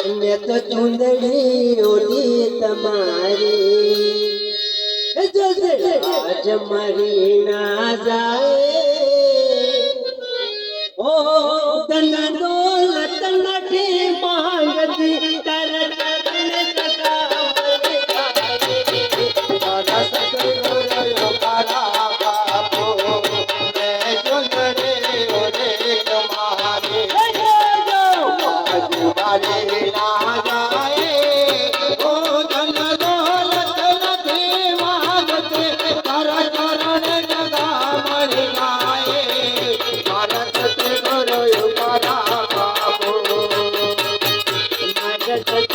मैं तो चुंदड़ी ओढ़ी तुम्हारी आज मरी ना जाए ओ धन दौलत नहीं मांगती कर चरण सदा